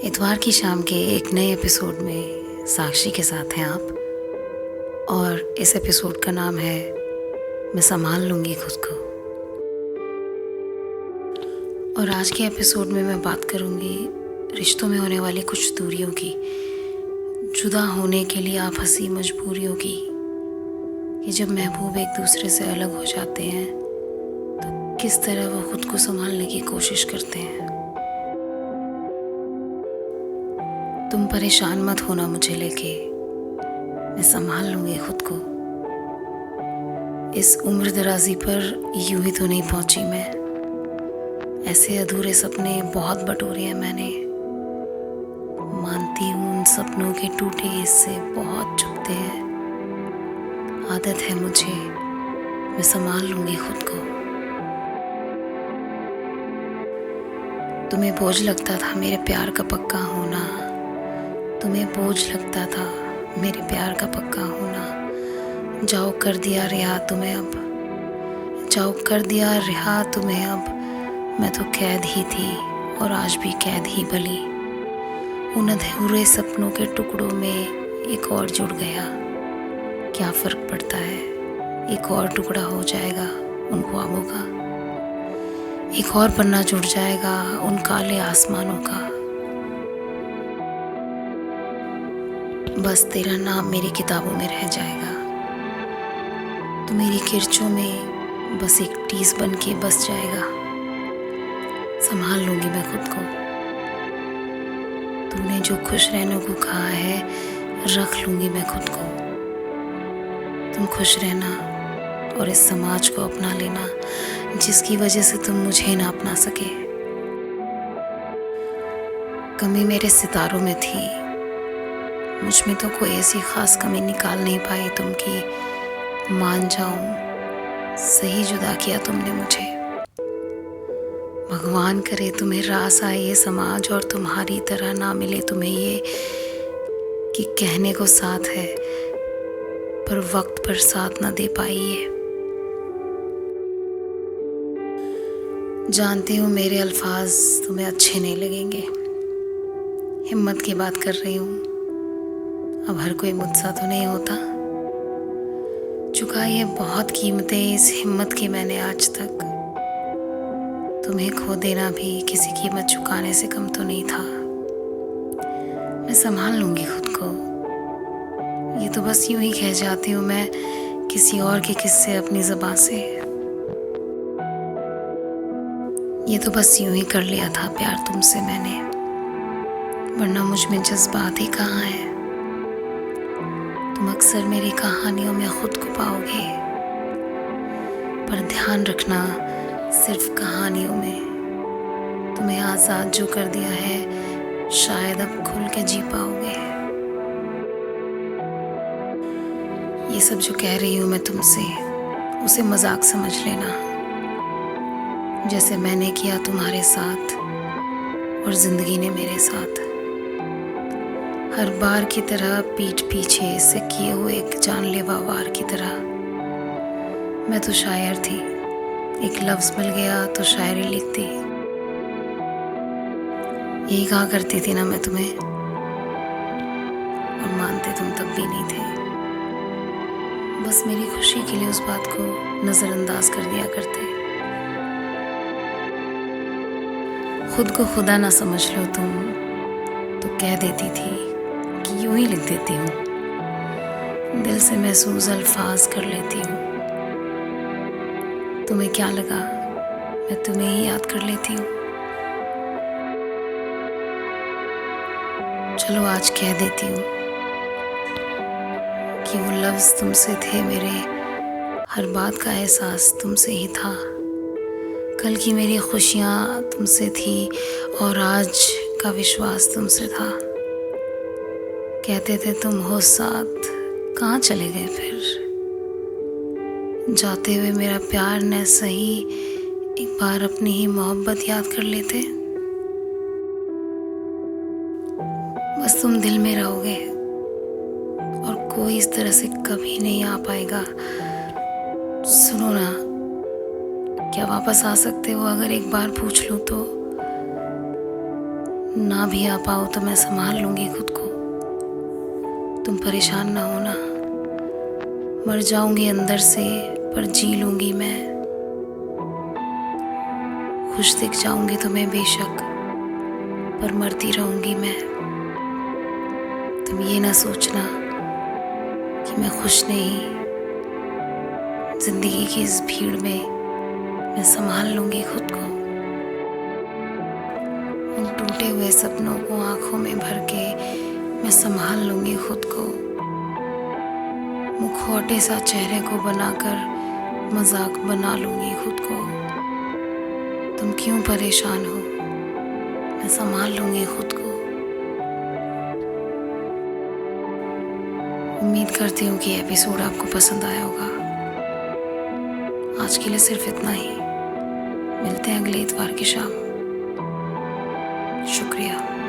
इतवार की शाम के एक नए एपिसोड में साक्षी के साथ हैं आप। और इस एपिसोड का नाम है मैं संभाल लूँगी खुद को। और आज के एपिसोड में मैं बात करूँगी रिश्तों में होने वाली कुछ दूरियों की, जुदा होने के लिए आप हंसी मजबूरियों की, कि जब महबूब एक दूसरे से अलग हो जाते हैं तो किस तरह वो खुद को संभालने की कोशिश करते हैं। तुम परेशान मत होना मुझे लेके, मैं संभाल लूँगी खुद को। इस उम्र दराजी पर यूं ही तो नहीं पहुँची मैं, ऐसे अधूरे सपने बहुत बटोरे हैं मैंने। मानती हूँ उन सपनों के टूटे हिस्से बहुत चुभते हैं। आदत है मुझे, मैं संभाल लूँगी खुद को। तुम्हें बोझ लगता था मेरे प्यार का पक्का होना, तुम्हें बोझ लगता था मेरे प्यार का पक्का होना। जाओ कर दिया रिहा तुम्हें अब, जाओ कर दिया रिहा तुम्हें अब। मैं तो कैद ही थी और आज भी कैद ही भली। उन अधूरे सपनों के टुकड़ों में एक और जुड़ गया। क्या फ़र्क पड़ता है, एक और टुकड़ा हो जाएगा उन ख्वाबों का, एक और पन्ना जुड़ जाएगा उन काले आसमानों का। बस तेरा नाम मेरी किताबों में रह जाएगा, तो मेरी किरचों में बस एक टीस बन के बस जाएगा। संभाल लूँगी मैं खुद को। तूने जो खुश रहने को कहा है रख लूँगी मैं खुद को। तुम खुश रहना और इस समाज को अपना लेना जिसकी वजह से तुम मुझे ना अपना सके। कमी मेरे सितारों में थी, मुझ में तो कोई ऐसी ख़ास कमी निकाल नहीं पाई तुम कि मान जाऊं सही जुदा किया तुमने मुझे। भगवान करे तुम्हें रास आए ये समाज और तुम्हारी तरह ना मिले तुम्हें ये कि कहने को साथ है पर वक्त पर साथ ना दे पाई ये। जानती हूँ मेरे अल्फाज तुम्हें अच्छे नहीं लगेंगे, हिम्मत की बात कर रही हूँ। अब हर कोई मुझसा तो नहीं होता, चुकाई है बहुत कीमतें इस हिम्मत की मैंने आज तक। तुम्हें खो देना भी किसी कीमत चुकाने से कम तो नहीं था। मैं संभाल लूँगी खुद को, ये तो बस यूं ही कह जाती हूँ मैं किसी और के किस्से अपनी ज़बान से। ये तो बस यूं ही कर लिया था प्यार तुमसे मैंने, वरना मुझ में जज्बात ही कहाँ है। तुम अक्सर मेरी कहानियों में खुद को पाओगे, पर ध्यान रखना सिर्फ कहानियों में। तुम्हें आज़ाद जो कर दिया है शायद अब खुल के जी पाओगे। ये सब जो कह रही हूँ मैं तुमसे उसे मजाक समझ लेना, जैसे मैंने किया तुम्हारे साथ और ज़िंदगी ने मेरे साथ। हर बार की तरह पीठ पीछे से किए हुए एक जानलेवा वार की तरह। मैं तो शायर थी, एक लफ्ज़ मिल गया तो शायरी लिखती। यही कहा करती थी ना मैं तुम्हें, और मानते तुम तब भी नहीं थे। बस मेरी खुशी के लिए उस बात को नज़रअंदाज कर दिया करते। खुद को खुदा ना समझ लो तुम तो कह देती थी कि यूं ही लिख देती हूँ, दिल से महसूस अल्फाज कर लेती हूँ। तुम्हें क्या लगा मैं तुम्हें ही याद कर लेती हूँ? चलो आज कह देती हूँ कि वो लफ्ज़ तुमसे थे मेरे, हर बात का एहसास तुमसे ही था। कल की मेरी खुशियाँ तुमसे थी और आज का विश्वास तुमसे था। कहते थे तुम हो साथ, कहाँ चले गए फिर? जाते हुए मेरा प्यार न सही एक बार अपनी ही मोहब्बत याद कर लेते। बस तुम दिल में रहोगे और कोई इस तरह से कभी नहीं आ पाएगा। सुनो ना, क्या वापस आ सकते हो अगर एक बार पूछ लूँ तो? ना भी आ पाओ तो मैं संभाल लूँगी खुद को। तुम परेशान ना होना। मर जाऊँगी अंदर से पर जी लूँगी मैं। खुश दिख जाऊँगी तुम्हें बेशक, पर मरती रहूँगी मैं। तुम ये ना सोचना कि मैं खुश नहीं। जिंदगी की इस भीड़ में मैं संभाल लूँगी खुद को। उन टूटे हुए सपनों को आँखों में भर के मैं संभाल लूँगी खुद को। मुखौटे सा चेहरे को बनाकर मजाक बना लूँगी खुद को। तुम क्यों परेशान हो, मैं संभाल लूँगी खुद को। उम्मीद करती हूँ कि एपिसोड आपको पसंद आया होगा। आज के लिए सिर्फ इतना ही। मिलते हैं अगले इतवार की शाम। शुक्रिया।